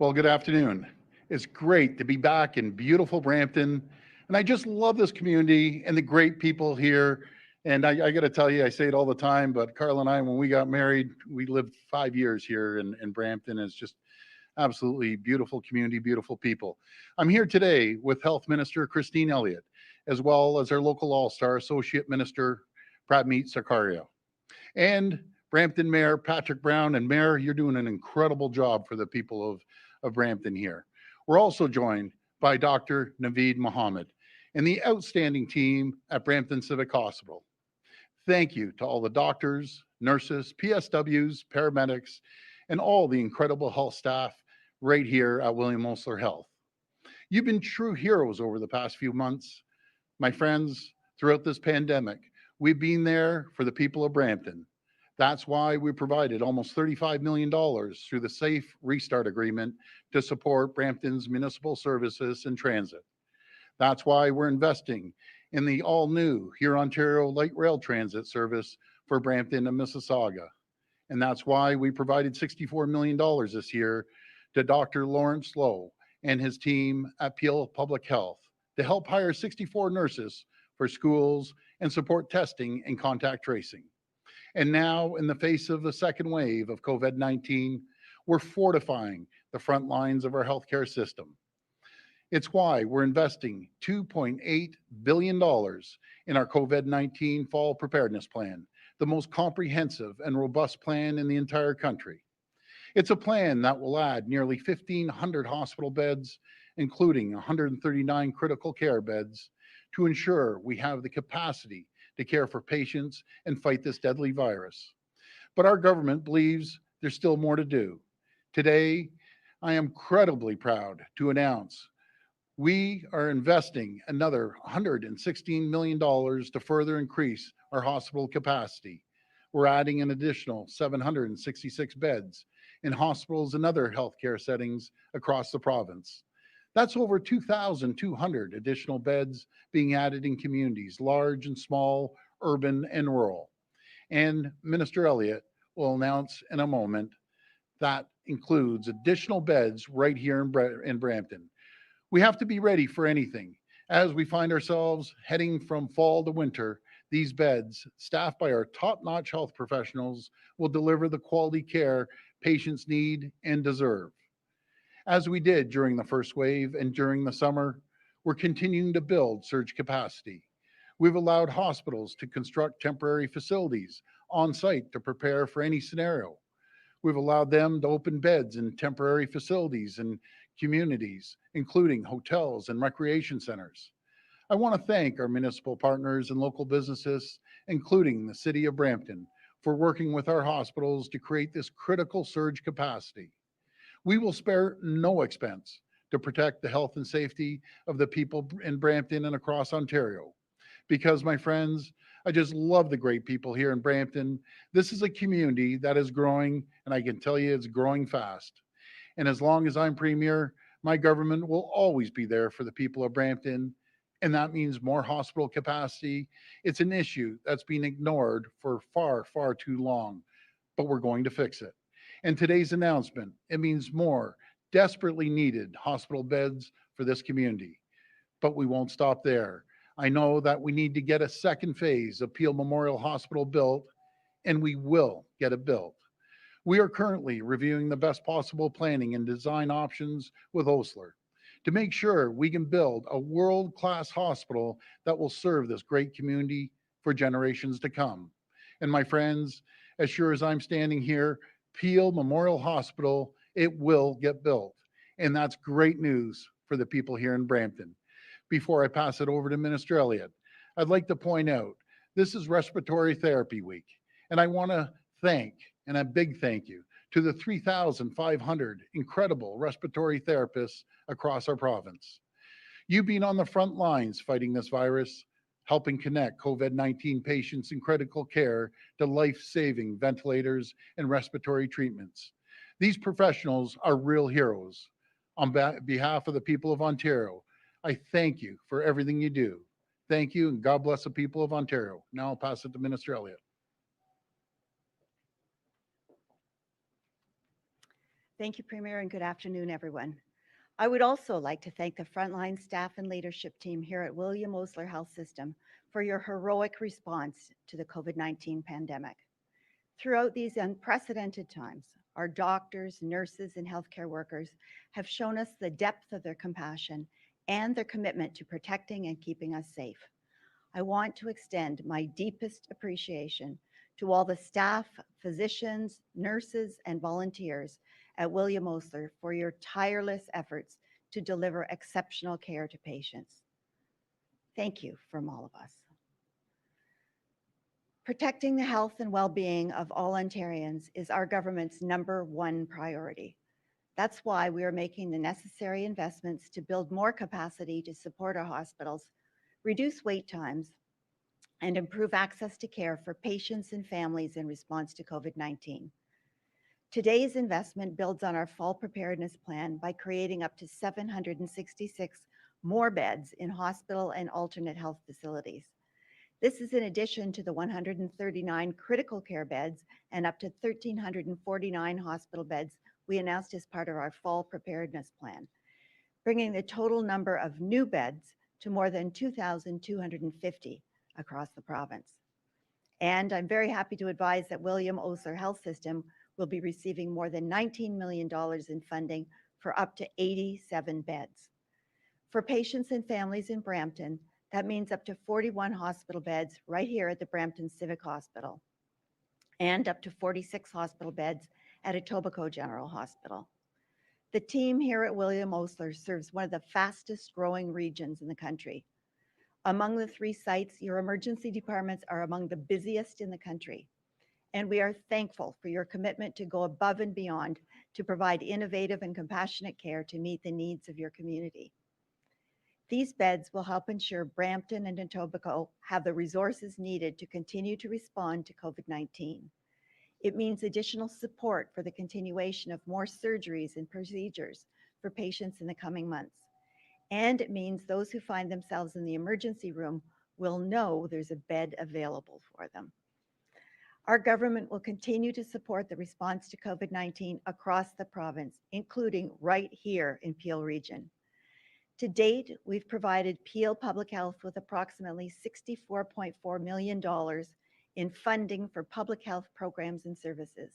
Well, good afternoon. It's great to be back in beautiful Brampton. And I just love this community and the great people here. And I got to tell you, I say it all the time, but Carl and I, when we got married, we lived 5 years here in Brampton. It's just absolutely beautiful community, beautiful people. I'm here today with Health Minister Christine Elliott, as well as our local All Star Associate Minister, Pratmeet Sarkaria. And Brampton Mayor Patrick Brown. And Mayor, you're doing an incredible job for the people of Brampton here. We're also joined by Dr. Naveed Mohammed and the outstanding team at Brampton Civic Hospital. Thank you to all the doctors, nurses, PSWs, paramedics, and all the incredible health staff right here at William Osler Health. You've been true heroes over the past few months. My friends, throughout this pandemic, we've been there for the people of Brampton. That's why we provided almost $35 million through the Safe Restart Agreement to support Brampton's municipal services and transit. That's why we're investing in the all new Huron-Ontario light rail transit service for Brampton and Mississauga. And that's why we provided $64 million this year to Dr. Lawrence Lowe and his team at Peel Public Health to help hire 64 nurses for schools and support testing and contact tracing. And now, in the face of the second wave of COVID 19, we're fortifying the front lines of our healthcare system. It's why we're investing $2.8 billion in our COVID 19 fall preparedness plan, the most comprehensive and robust plan in the entire country. It's a plan that will add nearly 1,500 hospital beds, including 139 critical care beds, to ensure we have the capacity to care for patients and fight this deadly virus. But our government believes there's still more to do. Today, I am incredibly proud to announce we are investing another $116 million to further increase our hospital capacity. We're adding an additional 766 beds in hospitals and other healthcare settings across the province. That's over 2,200 additional beds being added in communities, large and small, urban and rural. And Minister Elliott will announce in a moment that includes additional beds right here in Brampton. We have to be ready for anything. As we find ourselves heading from fall to winter, these beds, staffed by our top notch health professionals, will deliver the quality care patients need and deserve. As we did during the first wave and during the summer, we're continuing to build surge capacity. We've allowed hospitals to construct temporary facilities on site to prepare for any scenario. We've allowed them to open beds in temporary facilities and communities, including hotels and recreation centers. I want to thank our municipal partners and local businesses, including the City of Brampton, for working with our hospitals to create this critical surge capacity. We will spare no expense to protect the health and safety of the people in Brampton and across Ontario. Because, my friends, I just love the great people here in Brampton. This is a community that is growing, and I can tell you it's growing fast. And as long as I'm Premier, my government will always be there for the people of Brampton. And that means more hospital capacity. It's an issue that's been ignored for far, far too long, but we're going to fix it. And today's announcement, it means more desperately needed hospital beds for this community. But we won't stop there. I know that we need to get a second phase of Peel Memorial Hospital built, and we will get it built. We are currently reviewing the best possible planning and design options with Osler to make sure we can build a world-class hospital that will serve this great community for generations to come. And my friends, as sure as I'm standing here, Peel Memorial Hospital, it will get built. And that's great news for the people here in Brampton. Before I pass it over to Minister Elliott, I'd like to point out this is Respiratory Therapy Week, and I want to thank, and a big thank you, to the 3,500 incredible respiratory therapists across our province. You've been on the front lines fighting this virus, helping connect COVID 19 patients in critical care to life saving ventilators and respiratory treatments. These professionals are real heroes. On behalf of the people of Ontario, I thank you for everything you do. Thank you, and God bless the people of Ontario. Now I'll pass it to Minister Elliott. Thank you, Premier, and good afternoon, everyone. I would also like to thank the frontline staff and leadership team here at William Osler Health System for your heroic response to the COVID 19 pandemic. Throughout these unprecedented times, our doctors, nurses, and healthcare workers have shown us the depth of their compassion and their commitment to protecting and keeping us safe. I want to extend my deepest appreciation to all the staff, physicians, nurses, and volunteers at William Osler for your tireless efforts to deliver exceptional care to patients. Thank you from all of us. Protecting the health and well-being of all Ontarians is our government's number one priority. That's why we are making the necessary investments to build more capacity to support our hospitals, reduce wait times, and improve access to care for patients and families in response to COVID 19. Today's investment builds on our fall preparedness plan by creating up to 766 more beds in hospital and alternate health facilities. This is in addition to the 139 critical care beds and up to 1,349 hospital beds we announced as part of our fall preparedness plan, bringing the total number of new beds to more than 2,250 across the province. And I'm very happy to advise that William Osler Health System will be receiving more than $19 million in funding for up to 87 beds. For patients and families in Brampton, that means up to 41 hospital beds right here at the Brampton Civic Hospital and up to 46 hospital beds at Etobicoke General Hospital. The team here at William Osler serves one of the fastest growing regions in the country. Among the three sites, your emergency departments are among the busiest in the country. And we are thankful for your commitment to go above and beyond to provide innovative and compassionate care to meet the needs of your community. These beds will help ensure Brampton and Etobicoke have the resources needed to continue to respond to COVID 19. It means additional support for the continuation of more surgeries and procedures for patients in the coming months. And it means those who find themselves in the emergency room will know there's a bed available for them. Our government will continue to support the response to COVID 19 across the province, including right here in Peel Region. To date, we've provided Peel Public Health with approximately $64.4 million in funding for public health programs and services.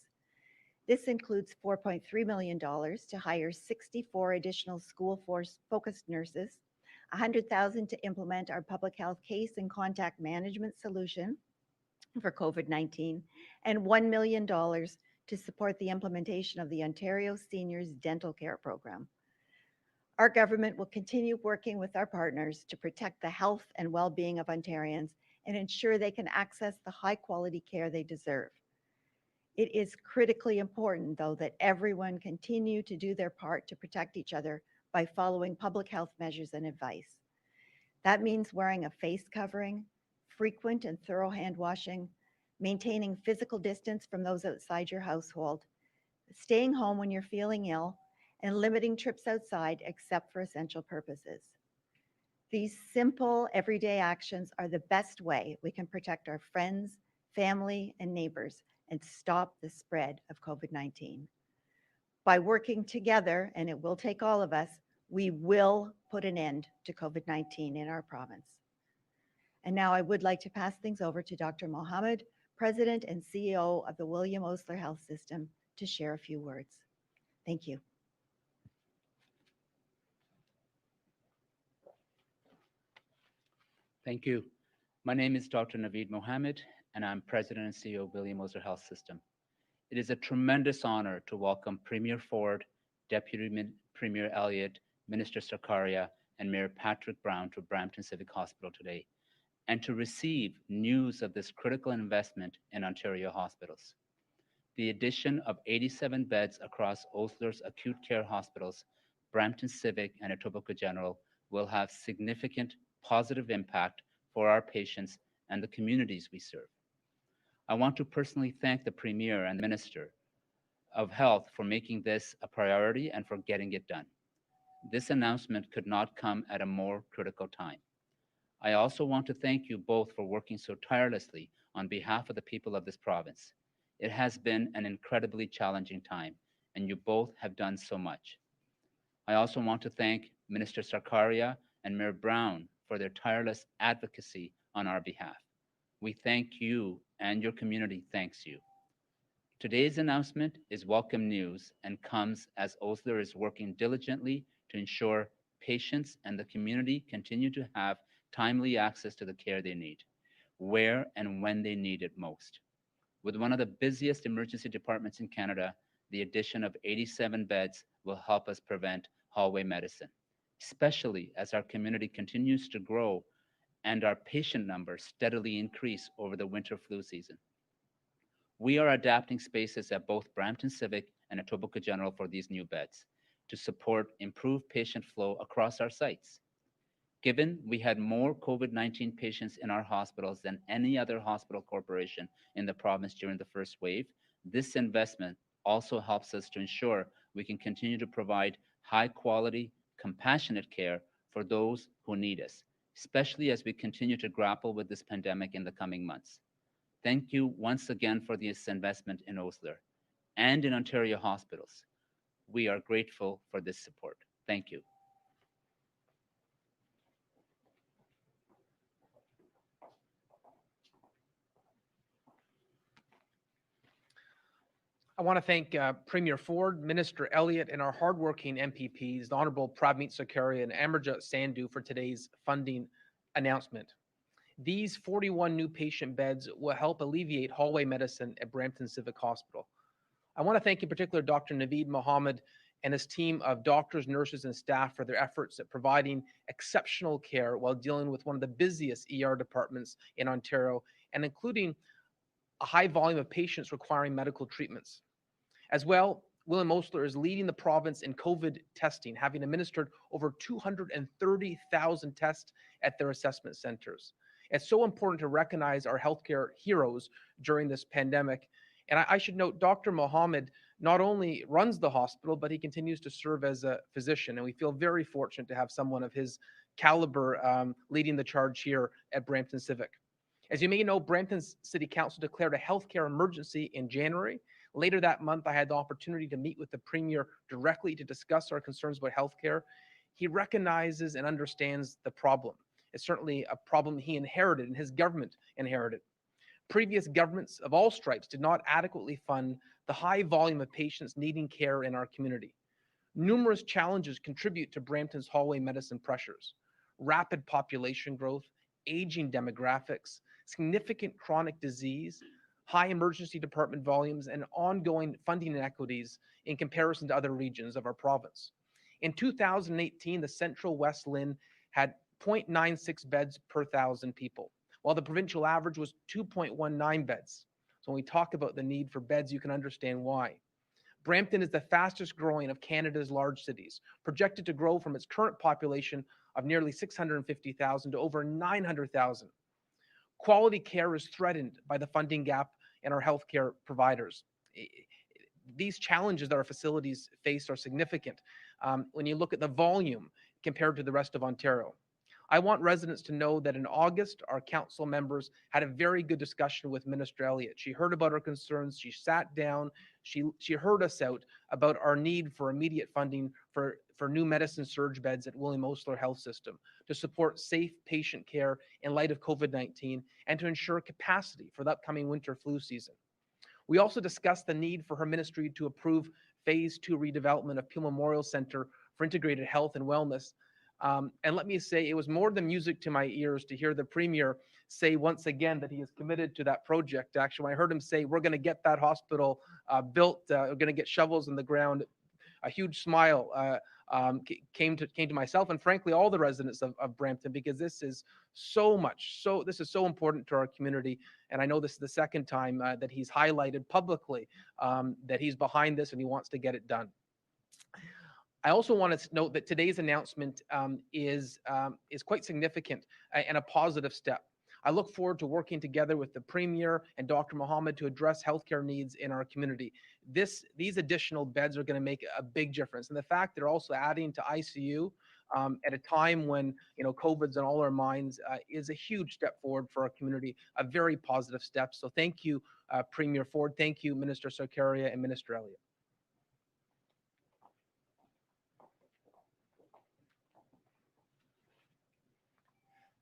This includes $4.3 million to hire 64 additional school force focused nurses, $100,000 to implement our public health case and contact management solution for COVID 19, and $1 million to support the implementation of the Ontario Seniors Dental Care Program. Our government will continue working with our partners to protect the health and well being of Ontarians and ensure they can access the high quality care they deserve. It is critically important, though, that everyone continue to do their part to protect each other by following public health measures and advice. That means wearing a face covering, frequent and thorough hand washing, maintaining physical distance from those outside your household, staying home when you're feeling ill, and limiting trips outside except for essential purposes. These simple, everyday actions are the best way we can protect our friends, family, and neighbors and stop the spread of COVID 19. By working together, and it will take all of us, we will put an end to COVID 19 in our province. And now I would like to pass things over to Dr. Mohammed, President and CEO of the William Osler Health System, to share a few words. Thank you. Thank you. My name is Dr. Naveed Mohammed, and I'm President and CEO of William Osler Health System. It is a tremendous honor to welcome Premier Ford, Deputy Premier Elliott, Minister Sarkaria, and Mayor Patrick Brown to Brampton Civic Hospital today, and to receive news of this critical investment in Ontario hospitals. The addition of 87 beds across Osler's acute care hospitals, Brampton Civic and Etobicoke General, will have significant positive impact for our patients and the communities we serve. I want to personally thank the Premier and the Minister of Health for making this a priority and for getting it done. This announcement could not come at a more critical time. I also want to thank you both for working so tirelessly on behalf of the people of this province. It has been an incredibly challenging time, and you both have done so much. I also want to thank Minister Sarkaria and Mayor Brown for their tireless advocacy on our behalf. We thank you, and your community thanks you. Today's announcement is welcome news and comes as Osler is working diligently to ensure patients and the community continue to have timely access to the care they need, where and when they need it most. With one of the busiest emergency departments in Canada, the addition of 87 beds will help us prevent hallway medicine, especially as our community continues to grow and our patient numbers steadily increase over the winter flu season. We are adapting spaces at both Brampton Civic and Etobicoke General for these new beds to support improved patient flow across our sites. Given we had more COVID-19 patients in our hospitals than any other hospital corporation in the province during the first wave, this investment also helps us to ensure we can continue to provide high quality, compassionate care for those who need us, especially as we continue to grapple with this pandemic in the coming months. Thank you once again for this investment in Osler and in Ontario hospitals. We are grateful for this support. Thank you. I want to thank Premier Ford, Minister Elliott, and our hardworking MPPs, the Honourable Pravmeet Sarkaria and Amarjot Sandhu, for today's funding announcement. These 41 new patient beds will help alleviate hallway medicine at Brampton Civic Hospital. I want to thank in particular Dr. Naveed Mohammed and his team of doctors, nurses, and staff for their efforts at providing exceptional care while dealing with one of the busiest ER departments in Ontario and including a high volume of patients requiring medical treatments. As well, William Osler is leading the province in COVID testing, having administered over 230,000 tests at their assessment centers. It's so important to recognize our healthcare heroes during this pandemic. And I should note, Dr. Mohammed not only runs the hospital, but he continues to serve as a physician. And we feel very fortunate to have someone of his caliber leading the charge here at Brampton Civic. As you may know, Brampton City Council declared a healthcare emergency in January. Later that month, I had the opportunity to meet with the Premier directly to discuss our concerns about healthcare. He recognizes and understands the problem. It's certainly a problem he inherited and his government inherited. Previous governments of all stripes did not adequately fund the high volume of patients needing care in our community. Numerous challenges contribute to Brampton's hallway medicine pressures: rapid population growth, aging demographics, significant chronic disease, high emergency department volumes, and ongoing funding inequities in comparison to other regions of our province. In 2018, the Central West LHIN had 0.96 beds per 1,000 people, while the provincial average was 2.19 beds. So when we talk about the need for beds, you can understand why. Brampton is the fastest growing of Canada's large cities, projected to grow from its current population of nearly 650,000 to over 900,000. Quality care is threatened by the funding gap in our healthcare providers. These challenges that our facilities face are significant when you look at the volume compared to the rest of Ontario. I want residents to know that in August, our council members had a very good discussion with Minister Elliott. She heard about our concerns. She sat down. She heard us out about our need for immediate funding for new medicine surge beds at William Osler Health System to support safe patient care in light of COVID-19 and to ensure capacity for the upcoming winter flu season. We also discussed the need for her ministry to approve Phase 2 redevelopment of Peel Memorial Centre for Integrated Health and Wellness. And let me say, it was more than music to my ears to hear the Premier say once again that he is committed to that project. Actually, when I heard him say, we're going to get that hospital built, we're going to get shovels in the ground, a huge smile came to myself and frankly all the residents of Brampton, because this is this is so important to our community. And I know this is the second time that he's highlighted publicly that he's behind this and he wants to get it done. I also want to note that today's announcement is quite significant and a positive step. I look forward to working together with the Premier and Dr. Mohammed to address healthcare needs in our community. These additional beds are going to make a big difference. And the fact they're also adding to ICU at a time when COVID's on all our minds is a huge step forward for our community, a very positive step. So thank you, Premier Ford. Thank you, Minister Sarkaria and Minister Elliott.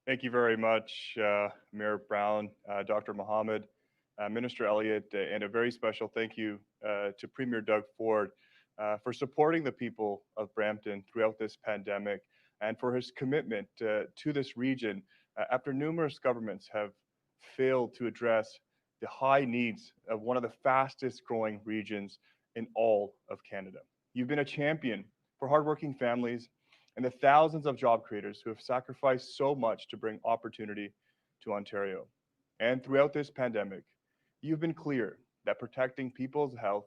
Thank you very much, Mayor Brown, Dr. Mohammed, Minister Elliott, and a very special thank you to Premier Doug Ford for supporting the people of Brampton throughout this pandemic and for his commitment to this region after numerous governments have failed to address the high needs of one of the fastest growing regions in all of Canada. You've been a champion for hardworking families and the thousands of job creators who have sacrificed so much to bring opportunity to Ontario. And throughout this pandemic, you've been clear that protecting people's health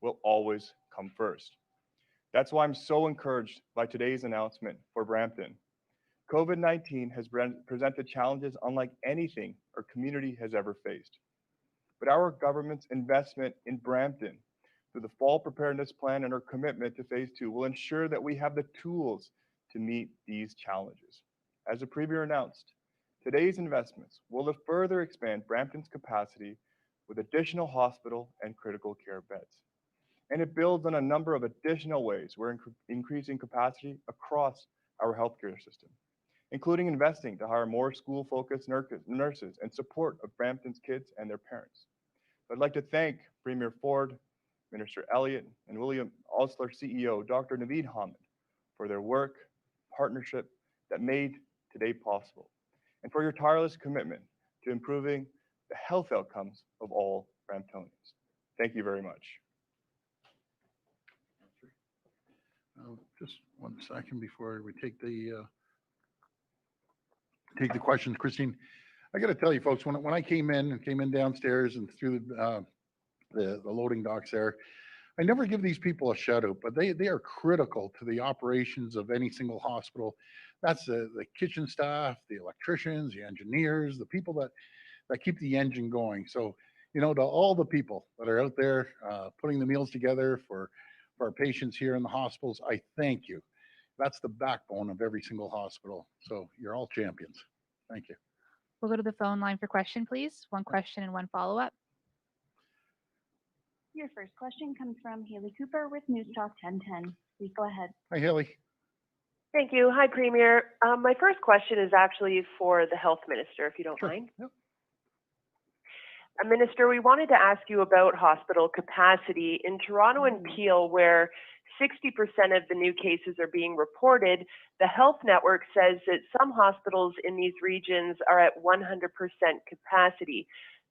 will always come first. That's why I'm so encouraged by today's announcement for Brampton. COVID-19 has presented challenges unlike anything our community has ever faced. But our government's investment in Brampton through the fall preparedness plan and our commitment to phase two will ensure that we have the tools to meet these challenges. As the Premier announced, today's investments will further expand Brampton's capacity with additional hospital and critical care beds. And it builds on a number of additional ways we're increasing capacity across our healthcare system, including investing to hire more school-focused nurses and support of Brampton's kids and their parents. I'd like to thank Premier Ford, Minister Elliott, and William Osler CEO, Dr. Naveed Hamid, for their work, partnership that made today possible, and for your tireless commitment to improving the health outcomes of all Bramptonians. Thank you very much. Just 1 second before we take the questions, Christine. I got to tell you, folks, when I came in downstairs and through the loading docks there, I never give these people a shout out, but they are critical to the operations of any single hospital. That's the kitchen staff, the electricians, the engineers, the people that keep the engine going. So, to all the people that are out there putting the meals together for our patients here in the hospitals, I thank you. That's the backbone of every single hospital. So you're all champions. Thank you. We'll go to the phone line for question, please. One question and one follow-up. Your first question comes from Haley Cooper with News Talk 1010. Please go ahead. Hi, Haley. Thank you. Hi, Premier. My first question is actually for the health minister, if you don't mind. Yep. Minister, we wanted to ask you about hospital capacity. In Toronto and Peel, where 60% of the new cases are being reported, the health network says that some hospitals in these regions are at 100% capacity.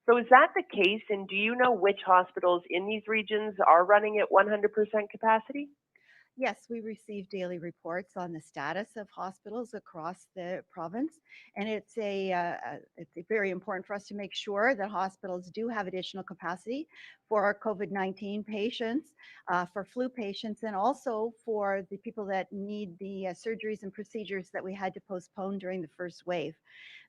So is that the case, and do you know which hospitals in these regions are running at 100% capacity? Yes, we receive daily reports on the status of hospitals across the province, and it's very important for us to make sure that hospitals do have additional capacity for our COVID-19 patients, for flu patients, and also for the people that need the surgeries and procedures that we had to postpone during the first wave.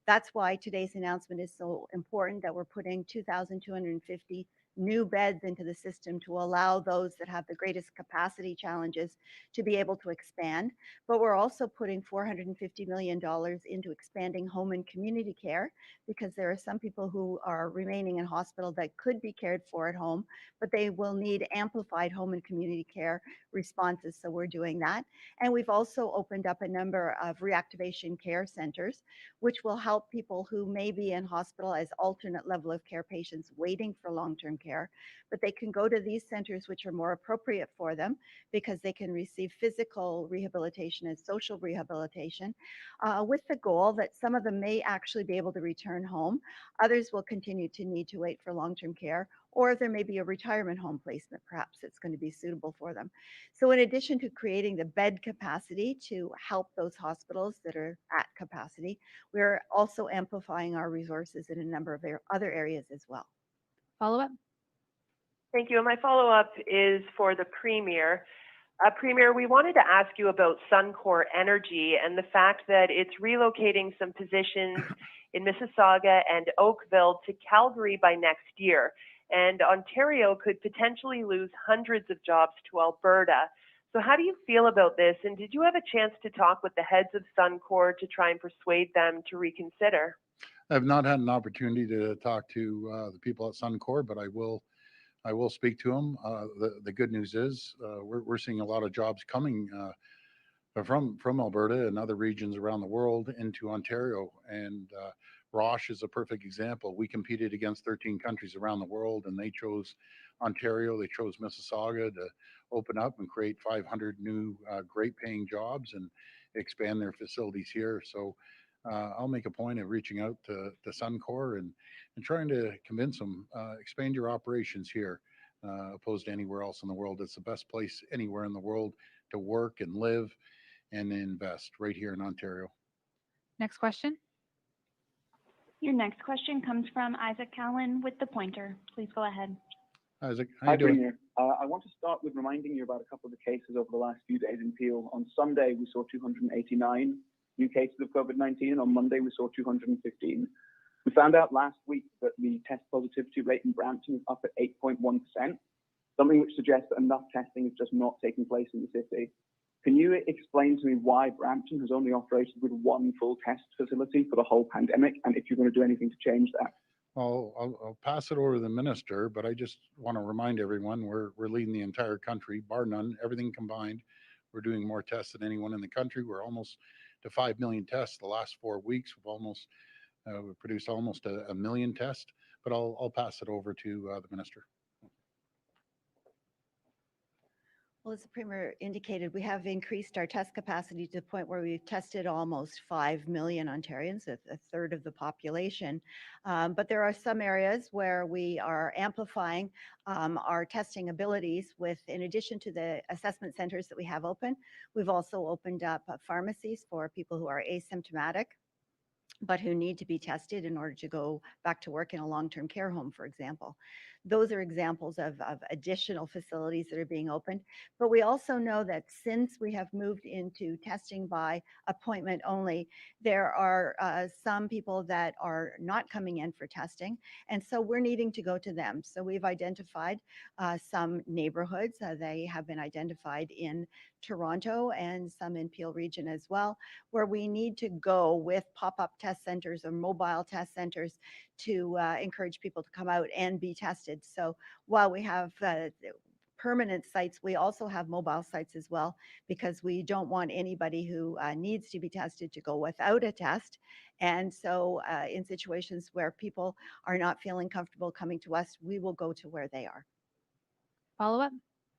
That's why today's announcement is so important, that we're putting 2,250 new beds into the system to allow those that have the greatest capacity challenges to be able to expand. But we're also putting $450 million into expanding home and community care, because there are some people who are remaining in hospital that could be cared for at home, but they will need amplified home and community care responses. So we're doing that. And we've also opened up a number of reactivation care centers, which will help people who may be in hospital as alternate level of care patients waiting for long-term care, but they can go to these centers which are more appropriate for them, because they can receive physical rehabilitation and social rehabilitation, with the goal that some of them may actually be able to return home. Others will continue to need to wait for long-term care, or there may be a retirement home placement, perhaps it's going to be suitable for them. So in addition to creating the bed capacity to help those hospitals that are at capacity, we're also amplifying our resources in a number of other areas as well. Follow-up? Thank you. And my follow-up is for the Premier. Premier, we wanted to ask you about Suncor Energy and the fact that it's relocating some positions in Mississauga and Oakville to Calgary by next year. And Ontario could potentially lose hundreds of jobs to Alberta. So how do you feel about this? And did you have a chance to talk with the heads of Suncor to try and persuade them to reconsider? I have not had an opportunity to talk to the people at Suncor, but I will speak to them. The good news is we're seeing a lot of jobs coming from Alberta and other regions around the world into Ontario. And Roche is a perfect example. We competed against 13 countries around the world, and they chose Ontario. They chose Mississauga to open up and create 500 new great paying jobs and expand their facilities here. So I'll make a point of reaching out to Suncor and trying to convince them, expand your operations here, opposed to anywhere else in the world. It's the best place anywhere in the world to work and live and invest, right here in Ontario. Next question. Your next question comes from Isaac Cowan with The Pointer. Please go ahead. Isaac, how Hi, you doing? Premier. I want to start with reminding you about a couple of the cases over the last few days in Peel. On Sunday, we saw 289 new cases of COVID-19, and on Monday, we saw 215. We found out last week that the test positivity rate in Brampton is up at 8.1%, something which suggests that enough testing is just not taking place in the city. Can you explain to me why Brampton has only operated with one full test facility for the whole pandemic, and if you're going to do anything to change that? I'll pass it over to the minister, but I just want to remind everyone we're leading the entire country, bar none, everything combined. We're doing more tests than anyone in the country. We're almost to 5 million tests the last 4 weeks. We've produced almost a million tests, but I'll pass it over to the minister. Well, as the Premier indicated, we have increased our test capacity to the point where we've tested almost 5 million Ontarians, a third of the population. But there are some areas where we are amplifying our testing abilities with, in addition to the assessment centers that we have open, we've also opened up pharmacies for people who are asymptomatic, but who need to be tested in order to go back to work in a long-term care home, for example. Those are examples of additional facilities that are being opened. But we also know that since we have moved into testing by appointment only, there are some people that are not coming in for testing. And so we're needing to go to them. So we've identified some neighborhoods. They have been identified in Toronto and some in Peel region as well, where we need to go with pop-up test centers or mobile test centers to encourage people to come out and be tested. So while we have permanent sites, we also have mobile sites as well, because we don't want anybody who needs to be tested to go without a test. And so in situations where people are not feeling comfortable coming to us, we will go to where they are. Follow up.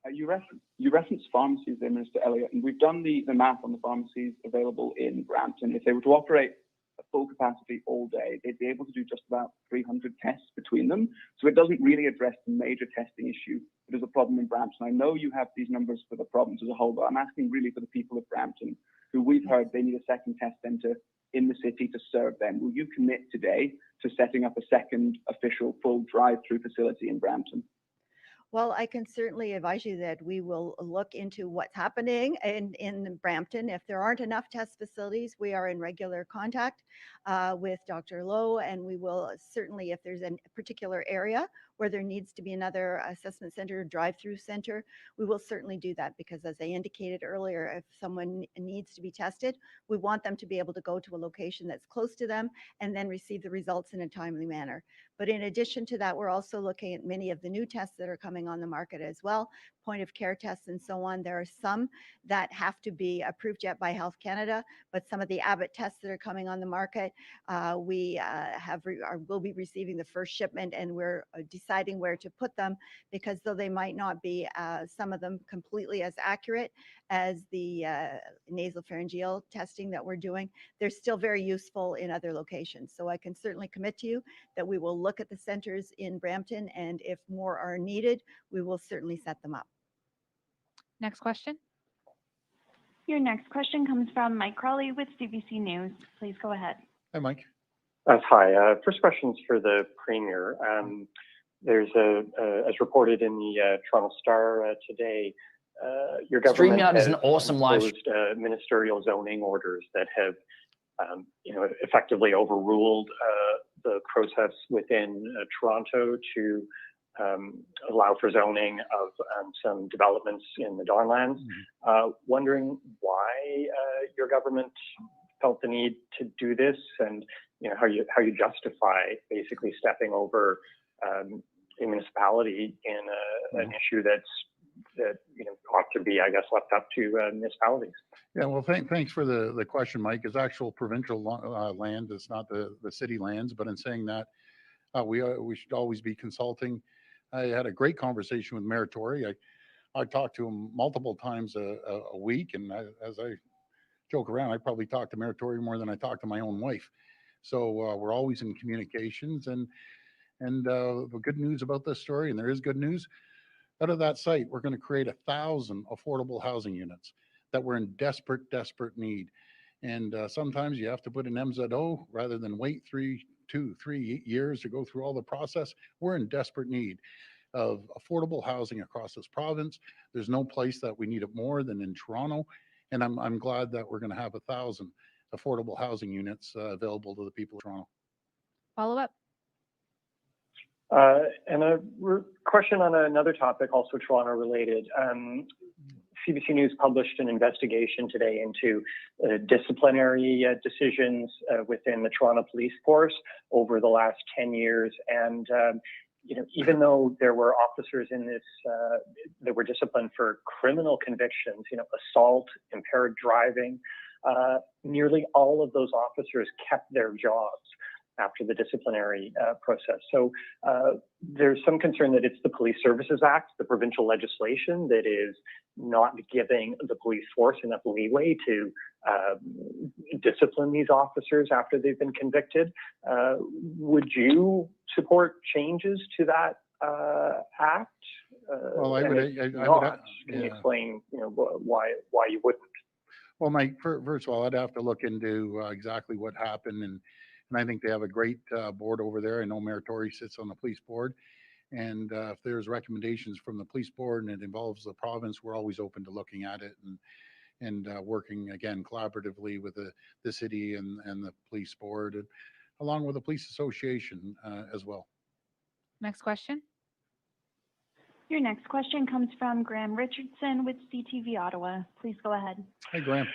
You referenced pharmacies there, Minister Elliott, and we've done the math on the pharmacies available in Brampton. If they were to operate at full capacity all day, they'd be able to do just about 300 tests between them. So it doesn't really address the major testing issue that is a problem in Brampton. I know you have these numbers for the province as a whole, but I'm asking really for the people of Brampton, who we've heard they need a second test centre in the city to serve them. Will you commit today to setting up a second official full drive-through facility in Brampton? Well, I can certainly advise you that we will look into what's happening in Brampton. If there aren't enough test facilities, we are in regular contact with Dr. Lowe, and we will certainly, if there's a particular area where there needs to be another assessment center, drive-through center, we will certainly do that, because as I indicated earlier, if someone needs to be tested, we want them to be able to go to a location that's close to them and then receive the results in a timely manner. But in addition to that, we're also looking at many of the new tests that are coming on the market as well, point of care tests and so on. There are some that have to be approved yet by Health Canada, but some of the Abbott tests that are coming on the market, we will be receiving the first shipment, and we're deciding where to put them, because though they might not be, some of them, completely as accurate as the nasopharyngeal testing that we're doing, they're still very useful in other locations. So I can certainly commit to you that we will look at the centers in Brampton, and if more are needed, we will certainly set them up. Next question. Your next question comes from Mike Crawley with CBC News. Please go ahead. Hi, Mike. Hi. First question's for the Premier. There's as reported in the Toronto Star today, your government StreamYard has is an awesome live. imposed ministerial zoning orders that have, effectively overruled the process within Toronto to allow for zoning of some developments in the Dawnlands. Wondering why your government felt the need to do this, and how you justify basically stepping over a municipality in an issue that's that ought to be, I guess, left up to municipalities. Yeah, well, thanks for the question, Mike. It's actual provincial land. It's not the city lands. But in saying that, we should always be consulting. I had a great conversation with Mayor Tory. I talked to him multiple times a week, and as I joke around, I probably talk to Mayor Tory more than I talk to my own wife. So we're always in communications, and the good news about this story, and there is good news, out of that site, we're going to create 1,000 affordable housing units that we're in desperate need. And sometimes you have to put an MZO rather than wait 3 years to go through all the process. We're in desperate need of affordable housing across this province. There's no place that we need it more than in Toronto. And I'm glad that we're going to have 1,000 affordable housing units available to the people of Toronto. Follow up. And a question on another topic, also Toronto related. CBC News published an investigation today into disciplinary decisions within the Toronto Police Force over the last 10 years. And, even though there were officers in this that were disciplined for criminal convictions, assault, impaired driving, nearly all of those officers kept their jobs after the disciplinary process. So there's some concern that it's the Police Services Act, the provincial legislation, that is not giving the police force enough leeway to discipline these officers after they've been convicted. Would you support changes to that act? Well, I would. Can you explain, why you wouldn't? Well, Mike, first of all, I'd have to look into exactly what happened, and I think they have a great board over there. I know Mayor Tory sits on the police board, and if there's recommendations from the police board and it involves the province, we're always open to looking at it and working again collaboratively with the city and the police board, and along with the police association as well. Next question. Your next question comes from Graham Richardson with CTV Ottawa. Please go ahead. Hi, Graham.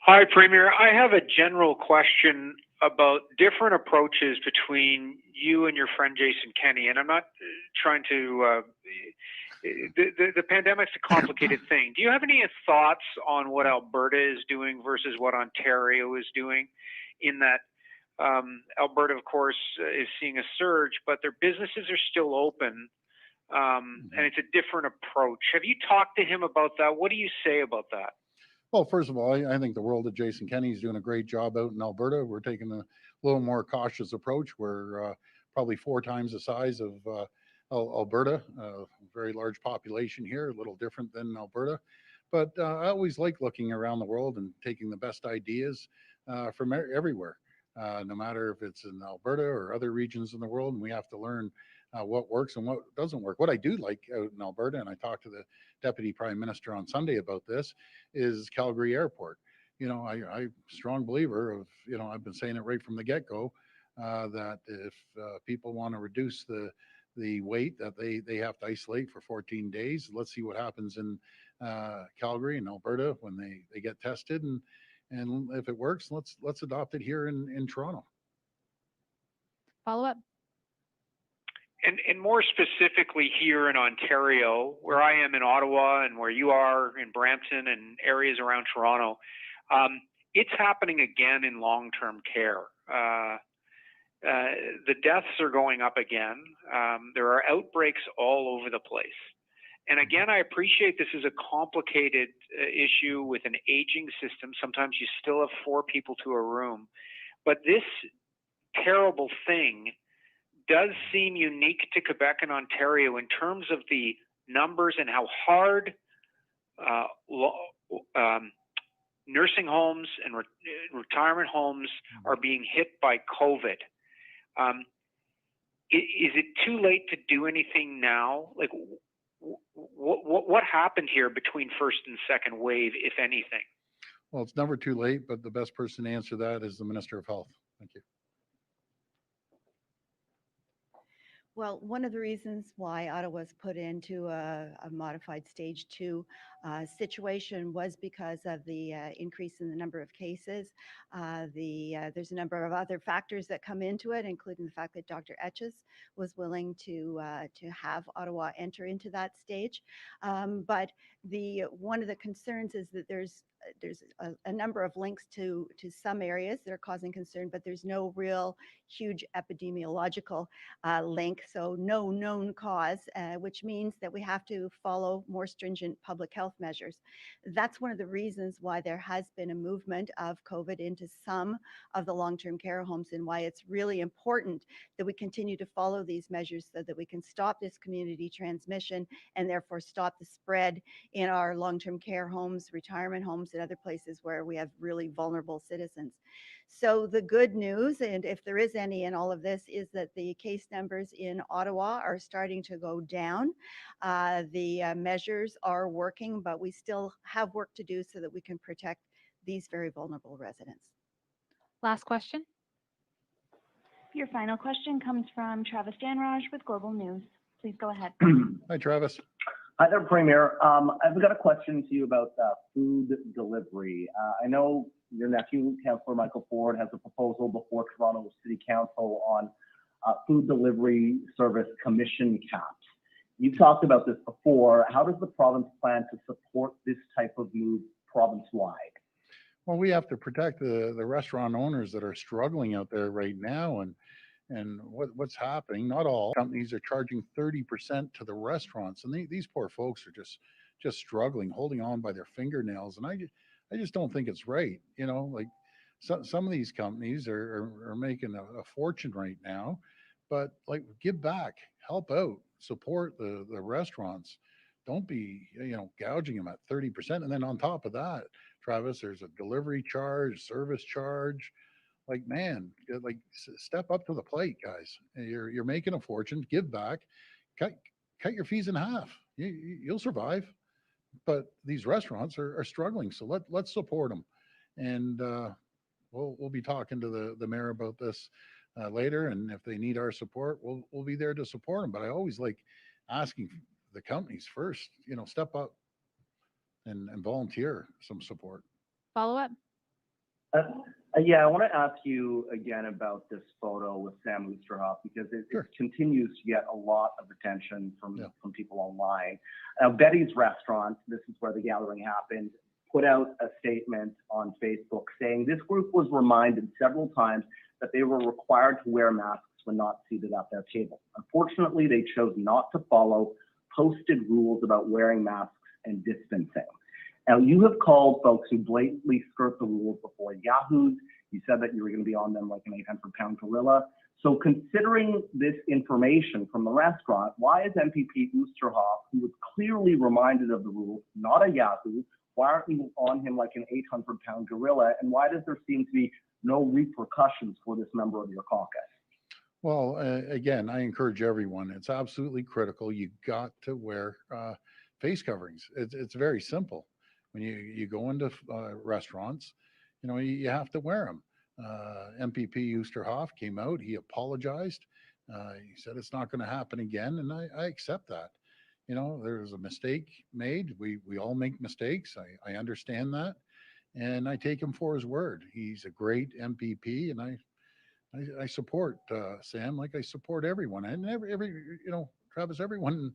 Hi, Premier. I have a general question about different approaches between you and your friend Jason Kenney, and I'm not trying to. The pandemic's a complicated thing. Do you have any thoughts on what Alberta is doing versus what Ontario is doing? In that Alberta, of course, is seeing a surge, but their businesses are still open, and it's a different approach. Have you talked to him about that? What do you say about that? Well, first of all, I think the world of Jason Kenney is doing a great job out in Alberta. We're taking a little more cautious approach. We're probably 4 times the size of Alberta, a very large population here, a little different than Alberta. But I always like looking around the world and taking the best ideas from everywhere, no matter if it's in Alberta or other regions in the world. And we have to learn what works and what doesn't work. What I do like out in Alberta, and I talked to the Deputy Prime Minister on Sunday about this, is Calgary Airport. I'm a strong believer of, I've been saying it right from the get-go, that if people want to reduce the weight that they have to isolate for 14 days, let's see what happens in Calgary and Alberta when they get tested. And if it works, let's adopt it here in Toronto. Follow up. And more specifically here in Ontario, where I am in Ottawa and where you are in Brampton and areas around Toronto, it's happening again in long-term care. The deaths are going up again. There are outbreaks all over the place. And again, I appreciate this is a complicated issue with an aging system. Sometimes you still have 4 people to a room. But this terrible thing does seem unique to Quebec and Ontario in terms of the numbers and how hard nursing homes and retirement homes are being hit by COVID. Is it too late to do anything now? Like, what happened here between first and second wave, if anything? Well, it's never too late, but the best person to answer that is the Minister of Health. Thank you. Well, one of the reasons why Ottawa's put into a modified stage 2 situation was because of the increase in the number of cases. There's a number of other factors that come into it, including the fact that Dr. Etches was willing to have Ottawa enter into that stage. But one of the concerns is that there's a number of links to some areas that are causing concern, but there's no real huge epidemiological link, so no known cause, which means that we have to follow more stringent public health measures. That's one of the reasons why there has been a movement of COVID into some of the long-term care homes, and why it's really important that we continue to follow these measures so that we can stop this community transmission and therefore stop the spread in our long-term care homes, retirement homes, and other places where we have really vulnerable citizens. So the good news, and if there is any in all of this, is that the case numbers in Ottawa are starting to go down. The measures are working, but we still have work to do so that we can protect these very vulnerable residents. Last question. Your final question comes from Travis Danraj with Global News. Please go ahead. Hi, Travis. Hi there, Premier. I've got a question to you about food delivery. I know your nephew, Councillor Michael Ford, has a proposal before Toronto City Council on food delivery service commission caps. You've talked about this before. How does the province plan to support this type of move province-wide? Well, we have to protect the restaurant owners that are struggling out there right now, and what's happening. Not all companies are charging 30% to the restaurants, and these poor folks are just struggling, holding on by their fingernails, and I just don't think it's right. You know, like some of these companies are making a fortune right now, but like, give back, help out, support the restaurants. Don't be, gouging them at 30%. And then on top of that, Travis, there's a delivery charge, service charge. Like, man, step up to the plate, guys. You're making a fortune. Give back, cut your fees in half. You'll survive. But these restaurants are struggling, so let's support them. And we'll be talking to the mayor about this later. And if they need our support, we'll be there to support them. But I always like asking the companies first, step up and volunteer some support. Follow up. Yeah, I want to ask you again about this photo with Sam Oosterhoff, because it continues to get a lot of attention from people online. Betty's Restaurant, this is where the gathering happened, put out a statement on Facebook saying this group was reminded several times that they were required to wear masks when not seated at their table. Unfortunately, they chose not to follow posted rules about wearing masks and distancing. Now, you have called folks who blatantly skirt the rules before yahoos. You said that you were going to be on them like an 800-pound gorilla. So considering this information from the restaurant, why is MPP Oosterhoff, who was clearly reminded of the rules, not a yahoo, why aren't you on him like an 800-pound gorilla? And why does there seem to be no repercussions for this member of your caucus? Well, again, I encourage everyone. It's absolutely critical. You got to wear face coverings. It's very simple. When you go into restaurants, you have to wear them. MPP Oosterhoff came out. He apologized. He said it's not going to happen again, and I accept that. There was a mistake made. We all make mistakes. I understand that, and I take him for his word. He's a great MPP, and I support Sam like I support everyone. And every Travis, everyone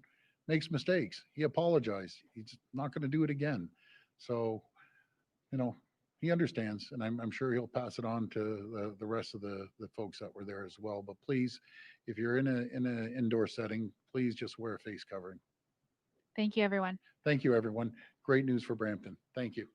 makes mistakes. He apologized. He's not going to do it again. So, he understands, and I'm sure he'll pass it on to the rest of the folks that were there as well. But please, if you're in an indoor setting, please just wear a face covering. Thank you, everyone. Thank you, everyone. Great news for Brampton. Thank you.